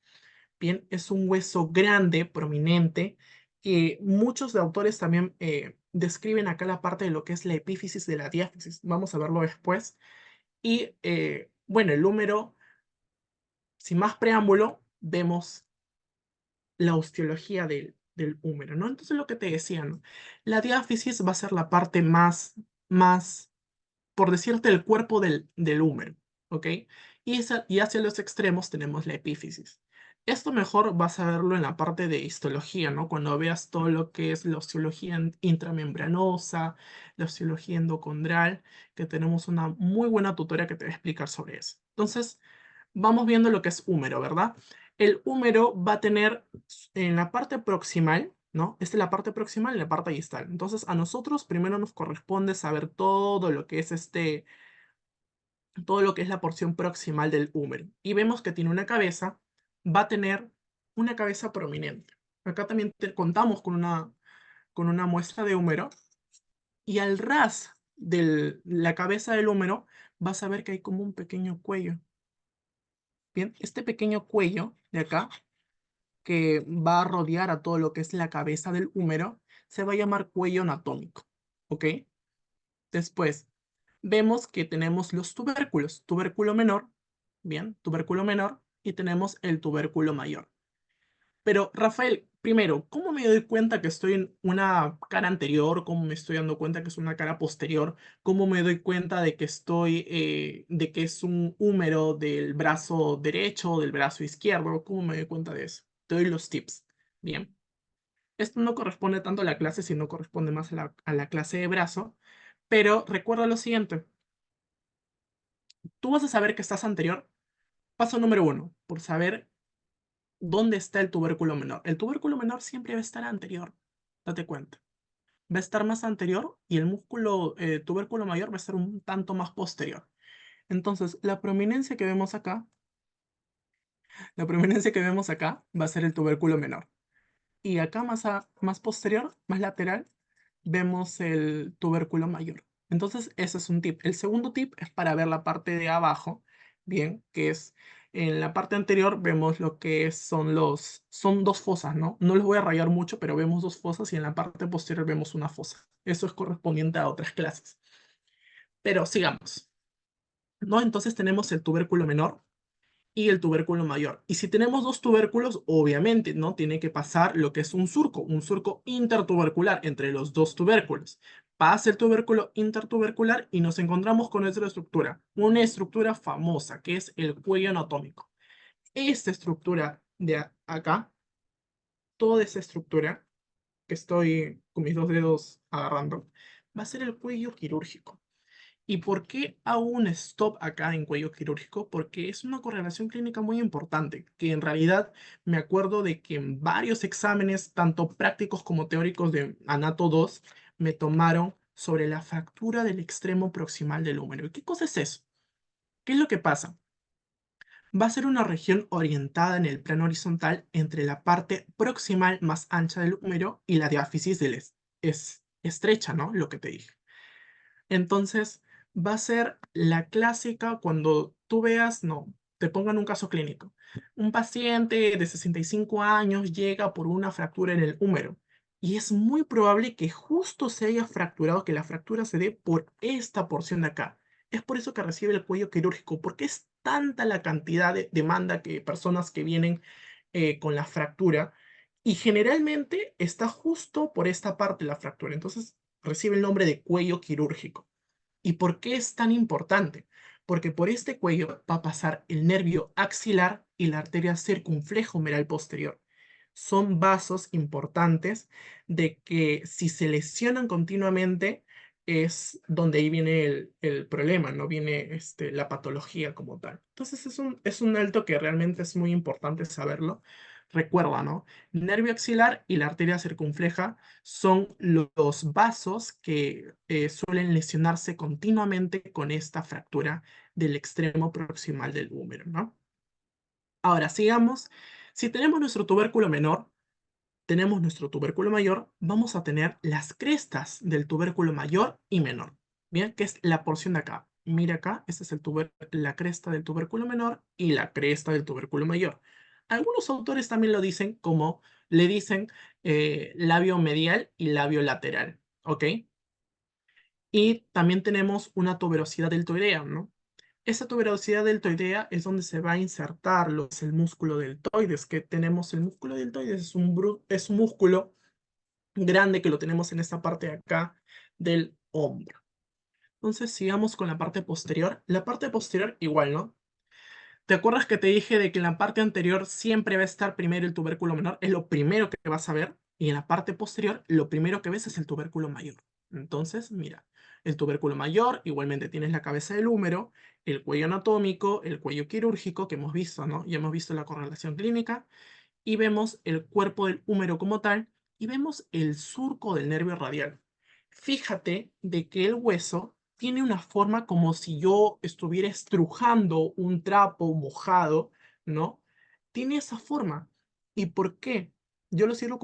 Bien, es un hueso grande, prominente, que muchos de autores también describen acá la parte de lo que es la epífisis de la diáfisis. Vamos a verlo después. Y bueno, el húmero, sin más preámbulo, vemos la osteología del húmero, ¿no? Entonces lo que te decía, ¿no? La diáfisis va a ser la parte más por decirte, el cuerpo del húmero, ¿ok? Y hacia los extremos tenemos la epífisis. Esto mejor vas a verlo en la parte de histología, ¿no? Cuando veas todo lo que es la osteología intramembranosa, la osteología endocondral, que tenemos una muy buena tutora que te va a explicar sobre eso. Entonces, vamos viendo lo que es húmero, ¿verdad? El húmero va a tener en la parte proximal, ¿no? Esta es la parte proximal y la parte distal. Entonces, a nosotros primero nos corresponde saber todo lo que es todo lo que es la porción proximal del húmero. Y vemos que tiene una cabeza, va a tener una cabeza prominente. Acá también contamos con una muestra de húmero y al ras de la cabeza del húmero vas a ver que hay como un pequeño cuello. Bien, este pequeño cuello de acá que va a rodear a todo lo que es la cabeza del húmero, se va a llamar cuello anatómico, ¿ok? Después, vemos que tenemos los tubérculos, tubérculo menor, bien, tubérculo menor, y tenemos el tubérculo mayor. Pero, Rafael, primero, ¿cómo me doy cuenta que estoy en una cara anterior? ¿Cómo me estoy dando cuenta que es una cara posterior? ¿Cómo me doy cuenta de que de que es un húmero del brazo derecho o del brazo izquierdo? ¿Cómo me doy cuenta de eso? Te doy los tips. Bien. Esto no corresponde tanto a la clase, sino corresponde más a a la clase de brazo. Pero recuerda lo siguiente. Tú vas a saber que estás anterior. Paso número uno, por saber dónde está el tubérculo menor. El tubérculo menor siempre va a estar anterior. Date cuenta. Va a estar más anterior y el músculo tubérculo mayor va a estar un tanto más posterior. Entonces, la prominencia que vemos acá La prominencia que vemos acá va a ser el tubérculo menor. Y acá más posterior, más lateral, vemos el tubérculo mayor. Entonces, ese es un tip. El segundo tip es para ver la parte de abajo, bien, que es en la parte anterior vemos lo que son dos fosas, ¿no? No les voy a rayar mucho, pero vemos dos fosas y en la parte posterior vemos una fosa. Eso es correspondiente a otras clases. Pero sigamos, ¿no? Entonces tenemos el tubérculo menor y el tubérculo mayor. Y si tenemos dos tubérculos, obviamente, ¿no? Tiene que pasar lo que es un surco intertubercular entre los dos tubérculos. Pasa el tubérculo intertubercular y nos encontramos con nuestra estructura, una estructura famosa que es el cuello anatómico. Esta estructura de acá, toda esa estructura que estoy con mis dos dedos agarrando, va a ser el cuello quirúrgico. ¿Y por qué hago un stop acá en cuello quirúrgico? Porque es una correlación clínica muy importante, que en realidad me acuerdo de que en varios exámenes, tanto prácticos como teóricos de Anato 2, me tomaron sobre la fractura del extremo proximal del húmero. ¿Y qué cosa es eso? ¿Qué es lo que pasa? Va a ser una región orientada en el plano horizontal entre la parte proximal más ancha del húmero y la diáfisis del es estrecha, ¿no? Lo que te dije. Entonces, va a ser la clásica cuando tú veas, no, te pongan un caso clínico. Un paciente de 65 años llega por una fractura en el húmero y es muy probable que justo se haya fracturado, que la fractura se dé por esta porción de acá. Es por eso que recibe el cuello quirúrgico, porque es tanta la cantidad de demanda que personas que vienen con la fractura y generalmente está justo por esta parte la fractura. Entonces, recibe el nombre de cuello quirúrgico. ¿Y por qué es tan importante? Porque por este cuello va a pasar el nervio axilar y la arteria circunflejo-humeral posterior. Son vasos importantes de que si se lesionan continuamente es donde ahí viene el problema, no viene la patología como tal. Entonces es un alto que realmente es muy importante saberlo. Recuerda, ¿no? Nervio axilar y la arteria circunfleja son los vasos que suelen lesionarse continuamente con esta fractura del extremo proximal del húmero, ¿no? Ahora, sigamos. Si tenemos nuestro tubérculo menor, tenemos nuestro tubérculo mayor, vamos a tener las crestas del tubérculo mayor y menor. Bien, que es la porción de acá. Mira acá, esta es la cresta del tubérculo menor y la cresta del tubérculo mayor. Algunos autores también lo dicen como, le dicen labio medial y labio lateral, ¿ok? Y también tenemos una tuberosidad deltoidea, ¿no? Esa tuberosidad deltoidea es donde se va a insertar lo que es el músculo deltoides, que tenemos el músculo deltoides, es un músculo grande que lo tenemos en esta parte de acá del hombro. Entonces sigamos con la parte posterior. La parte posterior igual, ¿no? ¿Te acuerdas que te dije de que en la parte anterior siempre va a estar primero el tubérculo menor? Es lo primero que vas a ver. Y en la parte posterior, lo primero que ves es el tubérculo mayor. Entonces, mira, el tubérculo mayor, igualmente tienes la cabeza del húmero, el cuello anatómico, el cuello quirúrgico que hemos visto, ¿no? Ya hemos visto la correlación clínica y vemos el cuerpo del húmero como tal y vemos el surco del nervio radial. Fíjate de que el hueso tiene una forma como si yo estuviera estrujando un trapo mojado, ¿no? Tiene esa forma. ¿Y por qué? Yo lo suelo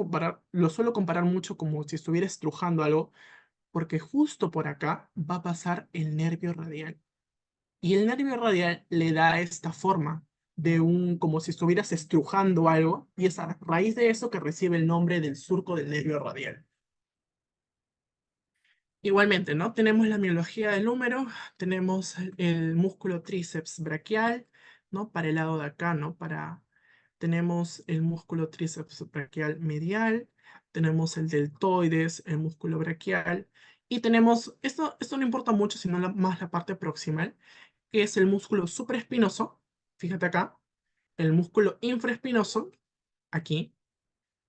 comparar mucho como si estuviera estrujando algo, porque justo por acá va a pasar el nervio radial. Y el nervio radial le da esta forma como si estuvieras estrujando algo, y es a raíz de eso que recibe el nombre del surco del nervio radial. Igualmente, ¿no? Tenemos la miología del húmero, tenemos el músculo tríceps braquial, ¿no? Para el lado de acá, ¿no? Tenemos el músculo tríceps braquial medial, tenemos el deltoides, el músculo braquial, y tenemos, esto no importa mucho, sino más la parte proximal, que es el músculo supraespinoso, fíjate acá, el músculo infraespinoso, aquí,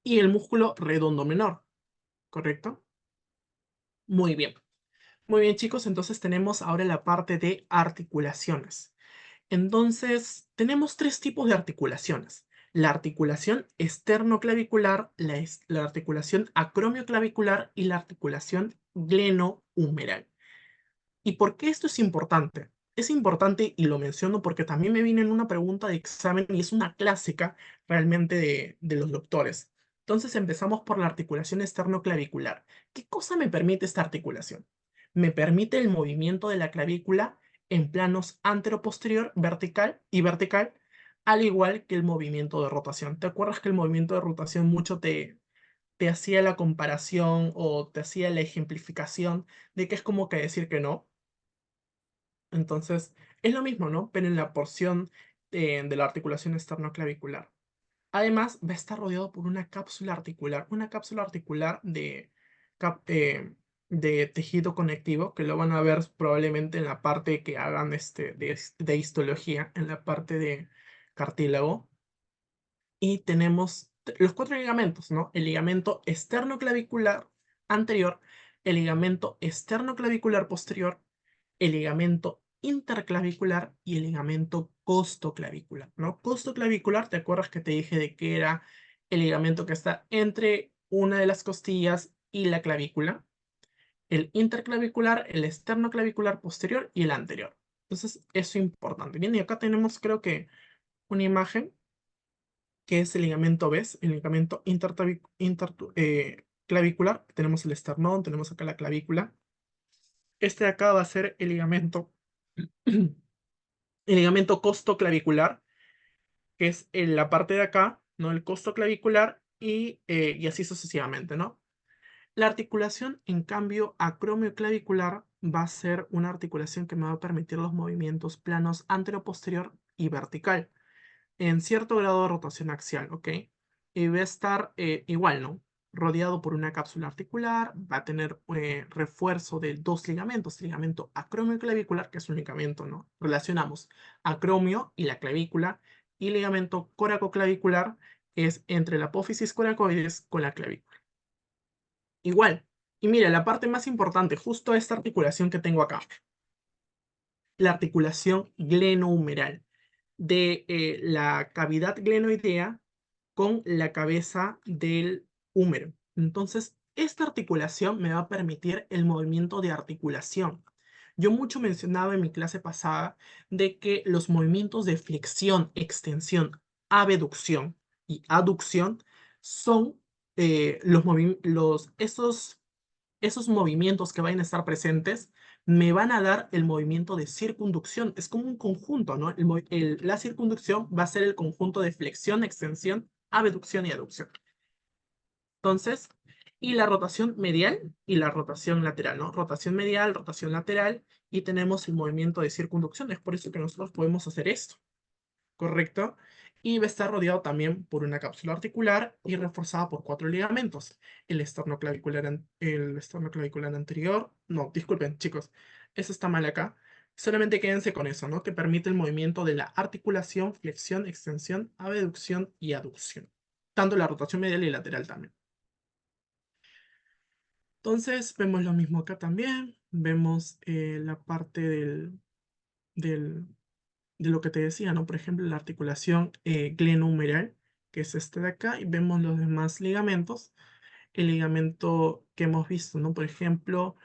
y el músculo redondo menor, ¿correcto? Muy bien. Muy bien, chicos, entonces tenemos ahora la parte de articulaciones. Entonces, tenemos tres tipos de articulaciones. La articulación esternoclavicular, la articulación acromioclavicular y la articulación glenohumeral. ¿Y por qué esto es importante? Es importante y lo menciono porque también me viene en una pregunta de examen y es una clásica realmente de los doctores. Entonces empezamos por la articulación esternoclavicular. ¿Qué cosa me permite esta articulación? Me permite el movimiento de la clavícula en planos antero-posterior, vertical y vertical, al igual que el movimiento de rotación. ¿Te acuerdas que el movimiento de rotación mucho te hacía la comparación o te hacía la ejemplificación de que es como que decir que no? Entonces, es lo mismo, ¿no? Pero en la porción de la articulación esternoclavicular. Además, va a estar rodeado por una cápsula articular de tejido conectivo, que lo van a ver probablemente en la parte que hagan de histología, en la parte de cartílago. Y tenemos los cuatro ligamentos, ¿no? El ligamento esternoclavicular anterior, el ligamento esternoclavicular posterior, el ligamento interclavicular y el ligamento costoclavicular, ¿no? Costoclavicular, ¿te acuerdas que te dije de que era el ligamento que está entre una de las costillas y la clavícula? El interclavicular, el esternoclavicular posterior y el anterior. Entonces, eso es importante. Bien, y acá tenemos, creo que, una imagen que es el ligamento B, el ligamento clavicular. Tenemos el esternón, tenemos acá la clavícula. Este de acá va a ser el ligamento costoclavicular, que es en la parte de acá, ¿no? El costoclavicular y así sucesivamente, ¿no? La articulación, en cambio, acromioclavicular va a ser una articulación que me va a permitir los movimientos planos anteroposterior y vertical en cierto grado de rotación axial, ¿ok? Y va a estar igual, ¿no? Rodeado por una cápsula articular, va a tener refuerzo de dos ligamentos, el ligamento acromioclavicular, que es un ligamento, ¿no? Relacionamos acromio y la clavícula, y ligamento coracoclavicular, que es entre la apófisis coracoides con la clavícula. Igual. Y mira, la parte más importante, justo esta articulación que tengo acá, la articulación glenohumeral de la cavidad glenoidea con la cabeza del húmero. Entonces, esta articulación me va a permitir el movimiento de articulación. Yo mucho mencionaba en mi clase pasada de que los movimientos de flexión, extensión, abducción y aducción son esos movimientos que vayan a estar presentes me van a dar el movimiento de circunducción. Es como un conjunto, ¿no? La circunducción va a ser el conjunto de flexión, extensión, abducción y aducción. Entonces, y la rotación medial y la rotación lateral, ¿no? Rotación medial, rotación lateral, y tenemos el movimiento de circunducción. Es por eso que nosotros podemos hacer esto. ¿Correcto? Y va a estar rodeado también por una cápsula articular y reforzada por cuatro ligamentos. El esternoclavicular anterior. No, disculpen, chicos. Eso está mal acá. Solamente quédense con eso, ¿no? Que permite el movimiento de la articulación, flexión, extensión, abducción y aducción. Tanto la rotación medial y lateral también. Entonces, vemos lo mismo acá también. Vemos la parte del de lo que te decía, ¿no? Por ejemplo, la articulación glenohumeral, que es este de acá, y vemos los demás ligamentos. El ligamento que hemos visto, ¿no? Por ejemplo,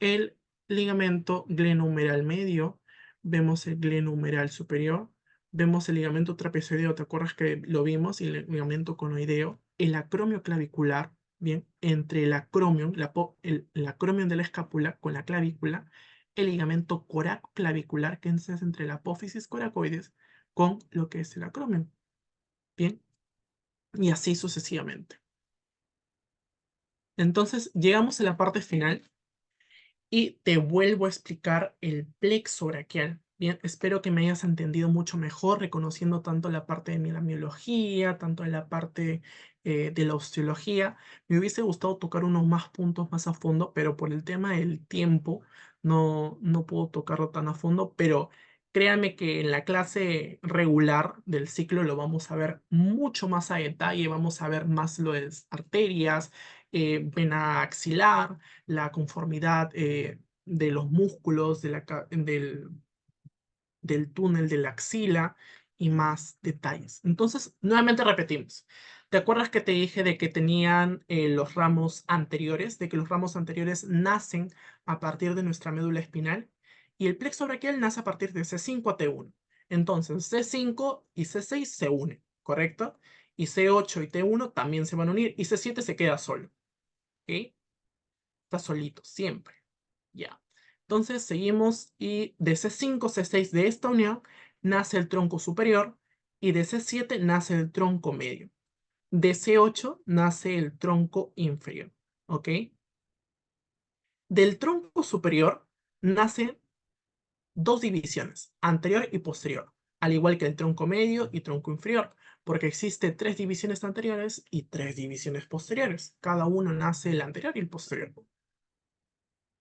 el ligamento glenohumeral medio, vemos el glenohumeral superior, vemos el ligamento trapezoideo, ¿te acuerdas que lo vimos? Y el ligamento conoideo, el acromio clavicular, bien, entre el acromion, el acromion de la escápula con la clavícula, el ligamento coracoclavicular, que es entre la apófisis coracoides con lo que es el acromion, bien, y así sucesivamente. Entonces, llegamos a la parte final y te vuelvo a explicar el plexo braquial. Bien, espero que me hayas entendido mucho mejor, reconociendo tanto la parte de la miología, tanto la parte de la osteología. Me hubiese gustado tocar unos más puntos más a fondo, pero por el tema del tiempo no puedo tocarlo tan a fondo, pero créanme que en la clase regular del ciclo lo vamos a ver mucho más a detalle, vamos a ver más lo de las arterias, vena axilar, la conformidad de los músculos del túnel de la axila y más detalles. Entonces, nuevamente repetimos. ¿Te acuerdas que te dije de que tenían los ramos anteriores, de que los ramos anteriores nacen a partir de nuestra médula espinal? Y el plexo braquial nace a partir de C5 a T1. Entonces, C5 y C6 se unen, ¿correcto? Y C8 y T1 también se van a unir y C7 se queda solo, ¿ok? Está solito, siempre. Ya. Entonces seguimos y de C5, C6 de esta unión nace el tronco superior y de C7 nace el tronco medio. De C8 nace el tronco inferior, ¿ok? Del tronco superior nacen dos divisiones, anterior y posterior, al igual que el tronco medio y tronco inferior, porque existen tres divisiones anteriores y tres divisiones posteriores. Cada uno nace el anterior y el posterior.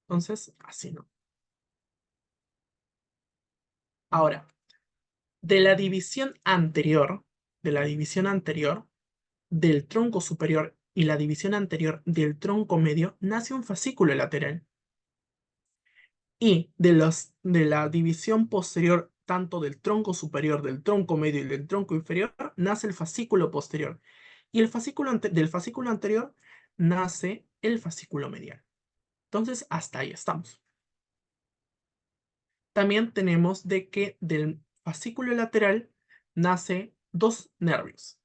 Entonces, así, ¿no? Ahora, de la división anterior, de la división anterior del tronco superior y la división anterior del tronco medio, nace un fascículo lateral. Y de la división posterior, tanto del tronco superior, del tronco medio y del tronco inferior, nace el fascículo posterior. Y del fascículo anterior nace el fascículo medial. Entonces, hasta ahí estamos. También tenemos de que del fascículo lateral nace dos nervios.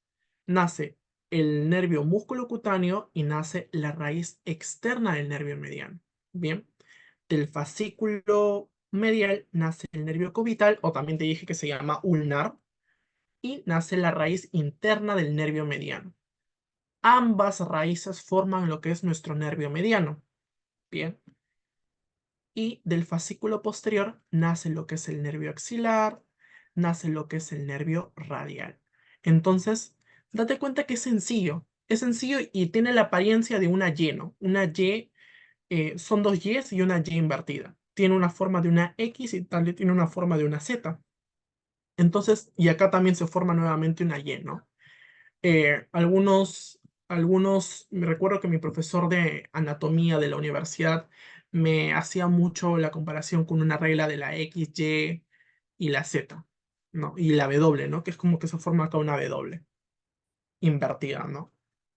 Nace el nervio músculo cutáneo y nace la raíz externa del nervio mediano. Bien, del fascículo medial nace el nervio cubital, o también te dije que se llama ulnar, y nace la raíz interna del nervio mediano. Ambas raíces forman lo que es nuestro nervio mediano. Bien, y del fascículo posterior nace lo que es el nervio axilar, nace lo que es el nervio radial. Entonces, date cuenta que es sencillo y tiene la apariencia de una Y, ¿no? Una Y, son dos Ys y una Y invertida. Tiene una forma de una X y también tiene una forma de una Z. Entonces, y acá también se forma nuevamente una Y, ¿no? Me recuerdo que mi profesor de anatomía de la universidad me hacía mucho la comparación con una regla de la X, y la Z, ¿no? Y la W, ¿no? Que es como que se forma acá una W invertida, ¿no?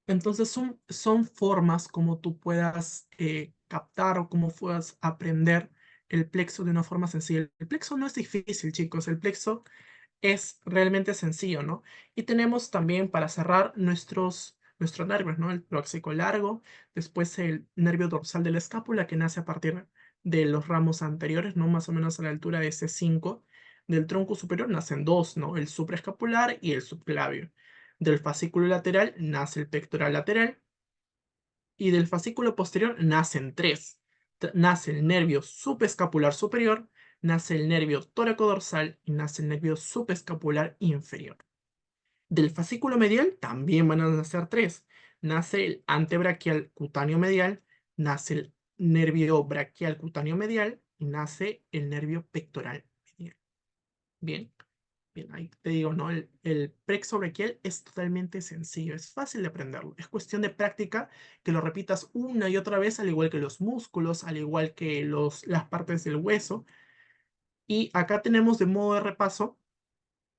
Entonces son formas como tú puedas captar o como puedas aprender el plexo de una forma sencilla. El plexo no es difícil, chicos. El plexo es realmente sencillo, ¿no? Y tenemos también para cerrar nuestros nervios, ¿no? El torácico largo, después el nervio dorsal de la escápula que nace a partir de los ramos anteriores, ¿no? Más o menos a la altura de C5. Del tronco superior nacen dos, ¿no? El supraescapular y el subclavio. Del fascículo lateral nace el pectoral lateral y del fascículo posterior nacen tres. Nace el nervio subescapular superior, nace el nervio tóraco-dorsal y nace el nervio subescapular inferior. Del fascículo medial también van a nacer tres. Nace el antebraquial cutáneo medial, nace el nervio braquial cutáneo medial y nace el nervio pectoral medial. Bien. Bien, ahí te digo, ¿no? El plexo braquial es totalmente sencillo, es fácil de aprenderlo. Es cuestión de práctica, que lo repitas una y otra vez, al igual que los músculos, al igual que las partes del hueso. Y acá tenemos de modo de repaso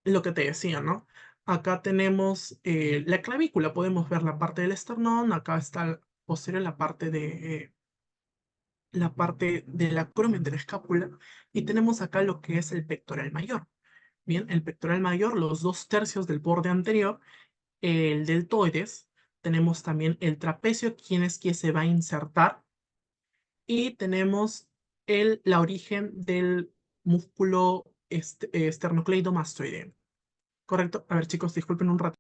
lo que te decía, ¿no? Acá tenemos la clavícula, podemos ver la parte del esternón, acá está posterior la parte del acromion de la escápula, y tenemos acá lo que es el pectoral mayor. Bien, el pectoral mayor, los dos tercios del borde anterior, el deltoides, tenemos también el trapecio, quien es que se va a insertar, y tenemos la origen del músculo esternocleidomastoideo. ¿Correcto? A ver, chicos, disculpen un rato.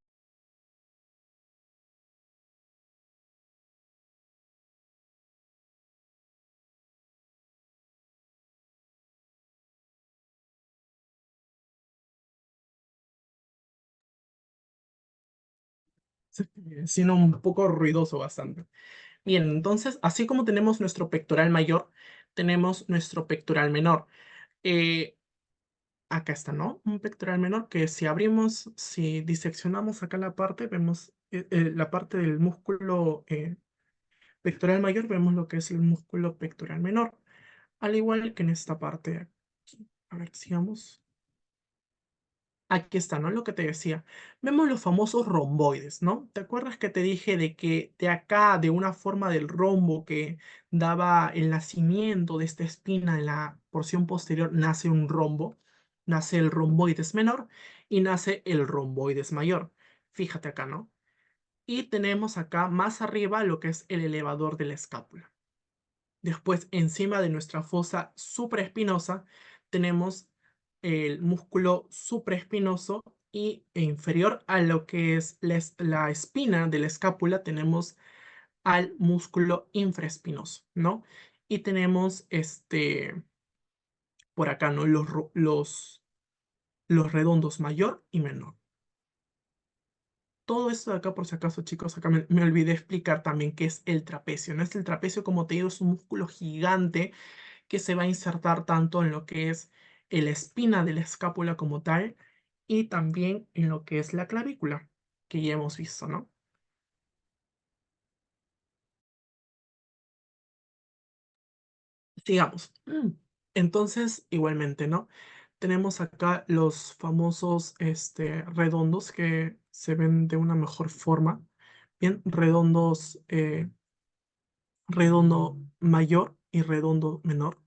Sino un poco ruidoso bastante. Bien, entonces, así como tenemos nuestro pectoral mayor, tenemos nuestro pectoral menor. Eh, Acá está, ¿no? Un pectoral menor que si abrimos, si diseccionamos acá la parte, vemos la parte del músculo pectoral mayor, vemos lo que es el músculo pectoral menor, al igual que en esta parte aquí. A ver, sigamos. Aquí está, ¿no? Lo que te decía. Vemos los famosos romboides, ¿no? ¿Te acuerdas que te dije de que de acá, de una forma del rombo que daba el nacimiento de esta espina en la porción posterior, nace un rombo? Nace el romboides menor y nace el romboides mayor. Fíjate acá, ¿no? Y tenemos acá más arriba lo que es el elevador de la escápula. Después, encima de nuestra fosa supraespinosa, tenemos el músculo supraespinoso y inferior a lo que es la espina de la escápula, tenemos al músculo infraespinoso, ¿no? Y tenemos por acá, ¿no? Los redondos mayor y menor. Todo esto de acá, por si acaso, chicos, acá me olvidé explicar también qué es el trapecio, ¿no? Es el trapecio, como te digo, es un músculo gigante que se va a insertar tanto en lo que es la espina de la escápula como tal y también en lo que es la clavícula, que ya hemos visto, ¿no? Sigamos. Entonces, igualmente, ¿no? Tenemos acá los famosos redondos que se ven de una mejor forma. Bien, redondos, redondo mayor y redondo menor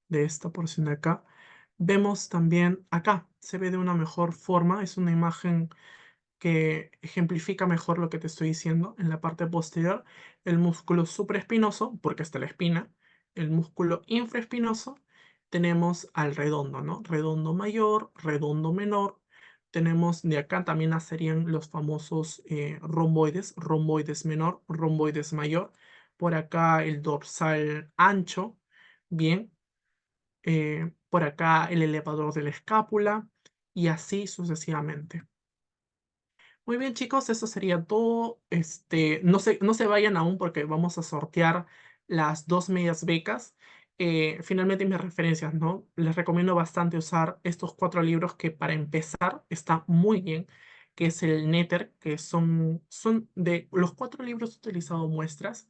de esta porción de acá. Vemos también acá, se ve de una mejor forma, es una imagen que ejemplifica mejor lo que te estoy diciendo. En la parte posterior, el músculo supraespinoso, porque está la espina, el músculo infraespinoso, tenemos al redondo, ¿no? Redondo mayor, redondo menor. Tenemos de acá también nacerían los famosos romboides, romboides menor, romboides mayor. Por acá el dorsal ancho, bien, por acá el elevador de la escápula y así sucesivamente. Muy bien, chicos, eso sería todo. No se vayan aún porque vamos a sortear las dos medias becas. Finalmente, mis referencias, ¿no? Les recomiendo bastante usar estos cuatro libros que para empezar está muy bien, que es el Netter, que son de los cuatro libros he utilizado muestras.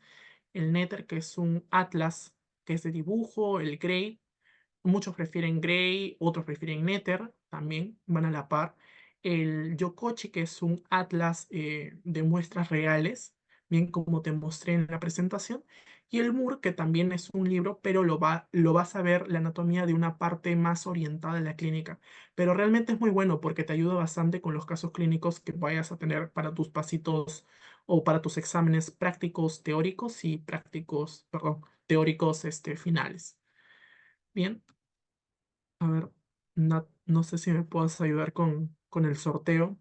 El Netter, que es un atlas que es de dibujo, el Gray, muchos prefieren Gray, otros prefieren Nether, también van a la par. El Yokochi, que es un atlas de muestras reales, bien como te mostré en la presentación. Y el Moore, que también es un libro, pero lo vas a ver la anatomía de una parte más orientada en la clínica. Pero realmente es muy bueno porque te ayuda bastante con los casos clínicos que vayas a tener para tus pasitos o para tus exámenes prácticos teóricos y prácticos, perdón, teóricos finales. Bien. A ver, no sé si me puedes ayudar con el sorteo.